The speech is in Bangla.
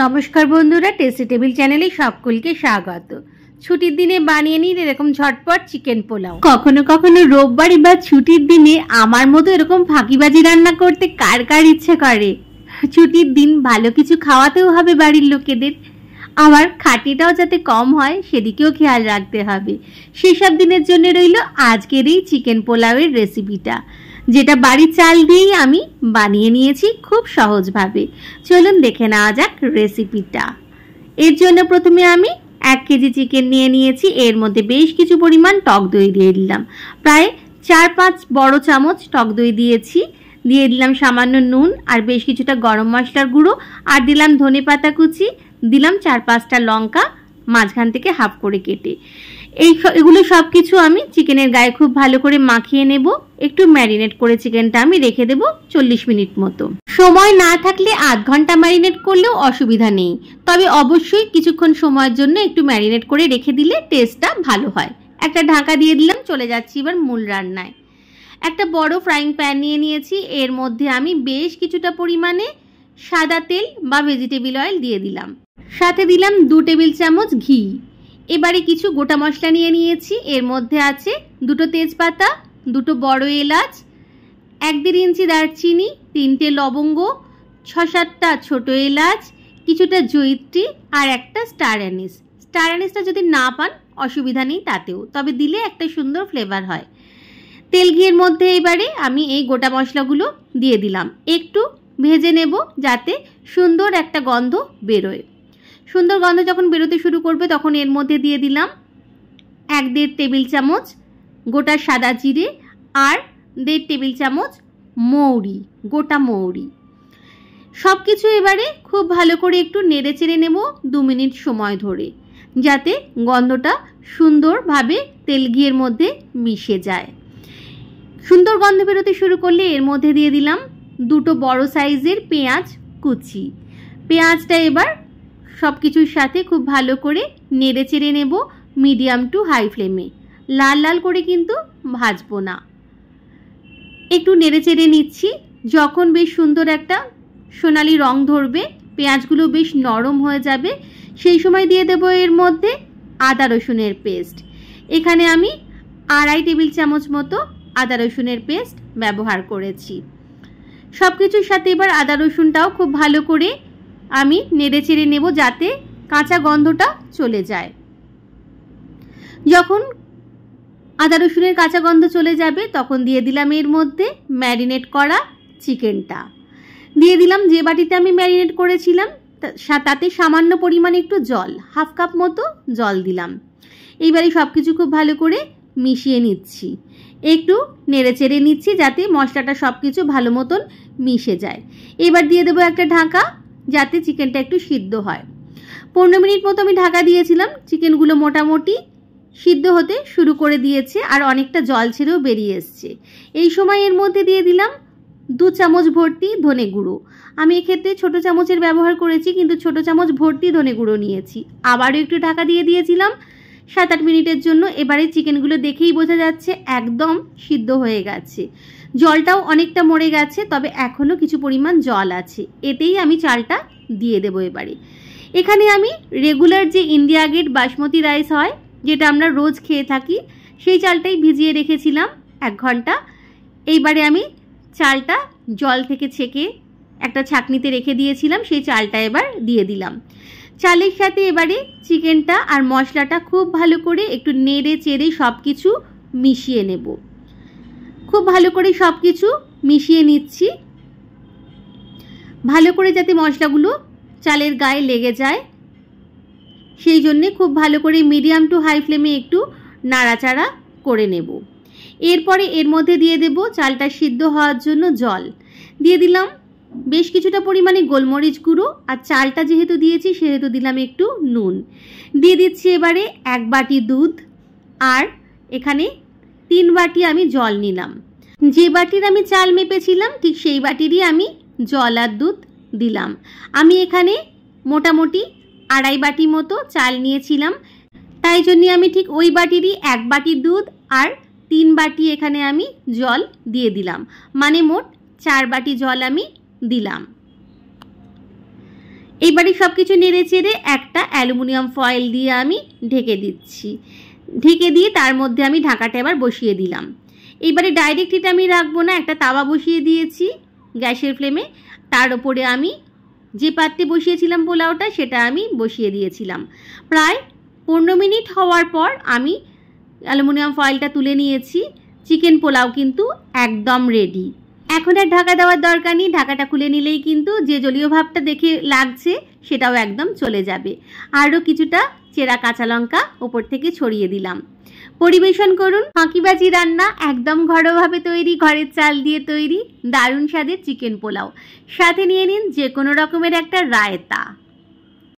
নমস্কার বন্ধুরা, টেস্টি টেবিল চ্যানেলে সকলকে স্বাগত। ছুটির দিনে বানিয়ে নিন এরকম ঝটপট চিকেন পোলাও। কখনো কখনো রোববার বা ছুটির দিনে আমার মতো এরকম ফাঁকিবাজি রান্না করতে কার কার ইচ্ছে করে। ছুটির দিন ভালো কিছু খাওয়াতেও হবে বাড়ির লোকেদের, আবার খাটিটাও যাতে কম হয় সেদিকেও খেয়াল রাখতে হবে। সেসব দিনের জন্য রইল আজকের এই চিকেন পোলাওয়ের রেসিপিটা, যেটা বাড়ির চাল দিয়েই আমি বানিয়ে নিয়েছি খুব সহজভাবে। চলুন দেখে নেওয়া যাক রেসিপিটা। এর জন্য প্রথমে আমি 1 কেজি চিকেন নিয়ে নিয়েছি। এর মধ্যে বেশ কিছু পরিমাণ টক দই দিয়ে দিলাম, প্রায় 4-5 বড় চামচ টক দই দিয়েছি। দিয়ে দিলাম সামান্য নুন আর বেশ কিছুটা গরম মশলার গুঁড়ো, আর দিলাম ধনেপাতা কুচি, দিলাম 4-5টা লঙ্কা মাঝখান থেকে হাফ করে কেটে। এগুলো সব কিছু আমি চিকেনের গায়ে খুব ভালো করে মাখিয়ে নেব। একটু ম্যারিনেট করে চিকেনটা আমি রেখে দেব 40 মিনিট মতো। সময় না থাকলে আধ ঘন্টা ম্যারিনেট করলেও অসুবিধা নেই, তবে অবশ্যই কিছুক্ষণ সময়ের জন্য একটু ম্যারিনেট করে রেখে দিলে টেস্টটা ভালো হয়। একটা ঢাকা দিয়ে দিলাম। চলে যাচ্ছি এবার মূল রান্নায়। একটা বড় ফ্রাইং প্যান নিয়ে নিয়েছি। এর মধ্যে আমি বেশ কিছুটা পরিমাণে সাদা তেল বা ভেজিটেবল অয়েল দিয়ে দিলাম, সাথে দিলাম 2 টেবিল চামচ ঘি। এবারে কিছু গোটা মশলা নিয়ে নিয়েছি। এর মধ্যে আছে 2টো তেজপাতা, 2টো বড় এলাচ, 1-1.5 ইঞ্চি দারচিনি, 3টে লবঙ্গ, 6-7টা ছোট এলাচ, কিছুটা জয়িত্রী আর একটা স্টার অ্যানিস। স্টার অ্যানিসটা যদি না পান অসুবিধা নেই তাতেও, তবে দিলে একটা সুন্দর ফ্লেভার হয়। তেল ঘিয়ের মধ্যে এবারে আমি এই গোটা মশলাগুলো দিয়ে দিলাম। একটু ভেজে নেব যাতে সুন্দর একটা গন্ধ বেরোয়। সুন্দর গন্ধ যখন বেরোতে শুরু করবে তখন এর মধ্যে দিয়ে দিলাম 1-1.5 টেবিল চামচ গোটা সাদা জিরে আর 1.5 টেবিল চামচ মৌরি, গোটা মৌরি। সব কিছু এবারে খুব ভালো করে একটু নেড়ে চেড়ে নেব 2 মিনিট সময় ধরে, যাতে গন্ধটা সুন্দরভাবে তেল ঘিয়ের মধ্যে মিশে যায়। সুন্দর গন্ধ বেরোতে শুরু করলে এর মধ্যে দিয়ে দিলাম 2টো বড় সাইজের পেঁয়াজ কুচি। পেঁয়াজটা এবার সব কিছুর সাথে খুব ভালো করে নেড়ে চেড়ে নেব মিডিয়াম টু হাই ফ্লেমে। লাল লাল করে কিন্তু ভাজবো না, একটু নেড়ে চেড়ে নিচ্ছি। যখন বেশ সুন্দর একটা সোনালি রং ধরবে, পেঁয়াজগুলো বেশ নরম হয়ে যাবে, সেই সময় দিয়ে দেব এর মধ্যে আদা রসুনের পেস্ট। এখানে আমি 2.5 টেবিল চামচ মতো আদা রসুনের পেস্ট ব্যবহার করেছি। সব কিছুর সাথে এবার আদা রসুনটাও খুব ভালো করে আমি নেড়ে চেড়ে নেব যাতে কাঁচা গন্ধটা চলে যায়। যখন আদা রসুনের কাঁচা গন্ধ চলে যাবে তখন দিয়ে দিলাম এর মধ্যে ম্যারিনেট করা চিকেনটা। দিয়ে দিলাম যে বাটিতে আমি ম্যারিনেট করেছিলাম তাতে সামান্য পরিমাণে একটু জল, হাফ কাপ মতো জল দিলাম। এইবারে সব কিছু খুব ভালো করে মিশিয়ে নিচ্ছি, একটু নেড়ে চেড়ে নিচ্ছি যাতে মশলাটা সব কিছু ভালো মতন মিশে যায়। এবার দিয়ে দেবো একটা ঢাকা যাতে চিকেনটা একটু সিদ্ধ হয়। 15 মিনিট মতো আমি ঢাকা দিয়েছিলাম। চিকেনগুলো মোটামুটি সিদ্ধ হতে শুরু করে দিয়েছে আর অনেকটা জল ছেড়েও বেরিয়ে এসছে। এই সময় এর মধ্যে দিয়ে দিলাম 2 চামচ ভর্তি ধনে গুঁড়ো। আমি এক্ষেত্রে ছোট চামচের ব্যবহার করেছি, কিন্তু ছোট চামচ ভর্তি ধনে গুঁড়ো নিয়েছি। আবারও একটু ঢাকা দিয়ে দিয়েছিলাম 7-8 মিনিটের জন্য। এবারে চিকেনগুলো দেখেই বোঝা যাচ্ছে একদম সিদ্ধ হয়ে গেছে, জলটাও অনেকটা মরে গেছে, তবে এখনও কিছু পরিমাণ জল আছে। এতেই আমি চালটা দিয়ে দেবো এবারে। এখানে আমি রেগুলার যে ইন্ডিয়া গেট বাসমতি রাইস হয়, যেটা আমরা রোজ খেয়ে থাকি, সেই চালটাই ভিজিয়ে রেখেছিলাম 1 ঘন্টা। এইবারে আমি চালটা জল থেকে ছেঁকে একটা ছাঁকনিতে রেখে দিয়েছিলাম, সেই চালটা এবার দিয়ে দিলাম। চালের সাথে এবারে চিকেনটা আর মশলাটা খুব ভালো করে একটু নেড়ে চেড়ে সব কিছু মিশিয়ে নেব। খুব ভালো করে সব কিছু মিশিয়ে নিচ্ছি, ভালো করে যাতে মশলাগুলো চালের গায়ে লেগে যায়, সেই জন্যে খুব ভালো করে মিডিয়াম টু হাই ফ্লেমে একটু নাড়াচাড়া করে নেব। এরপরে এর মধ্যে দিয়ে দেব চালটা সিদ্ধ হওয়ার জন্য জল। দিয়ে দিলাম বেশ কিছুটা পরিমাণে গোলমরিচ গুঁড়ো, আর চালটা যেহেতু দিয়েছি সেহেতু দিলাম একটু নুন। দিয়ে দিচ্ছি এবারে 1 বাটি দুধ, আর এখানে 3 বাটি আমি জল নিলাম। যে বাটির আমি চাল মেপেছিলাম ঠিক সেই বাটিরই আমি জল আর দুধ দিলাম। আমি এখানে মোটামুটি 2.5 বাটি মতো চাল নিয়েছিলাম, তাই জন্য আমি ঠিক ওই বাটিরই 1 বাটি দুধ আর 3 বাটি এখানে আমি জল দিয়ে দিলাম, মানে মোট 4 বাটি জল আমি দিলাম। এইবারে সব কিছু নেড়ে চেড়ে একটা অ্যালুমিনিয়াম ফয়েল দিয়ে আমি ঢেকে দিচ্ছি। ঢেকে দিয়ে তার মধ্যে আমি ঢাকাটা এবার বসিয়ে দিলাম। এইবারে ডাইরেক্ট এটা আমি রাখবো না, একটা তাওয়া বসিয়ে দিয়েছি গ্যাসের ফ্লেমে। তার ওপরে আমি যে পাত্রে বসিয়েছিলাম পোলাওটা সেটা আমি বসিয়ে দিয়েছিলাম। প্রায় 15 মিনিট হওয়ার পর আমি অ্যালুমিনিয়াম ফয়েলটা তুলে নিয়েছি। চিকেন পোলাও কিন্তু একদম রেডি। এখন আর ঢাকা দেওয়ার দরকার নেই, ঢাকাটা খুলে নিলেই কিন্তু যে জলীয় ভাবটা দেখে লাগছে সেটাও একদম চলে যাবে। আরও কিছুটা চেরা কাঁচা লঙ্কা ওপর থেকে ছড়িয়ে দিলাম। পরিবেশন করুন ফাঁকিবাজি রান্না, একদম ঘরোয়াভাবে তৈরি, ঘরের চাল দিয়ে তৈরি দারুণ স্বাদের চিকেন পোলাও। সাথে নিয়ে নিন যে কোনো রকমের একটা রায়তা।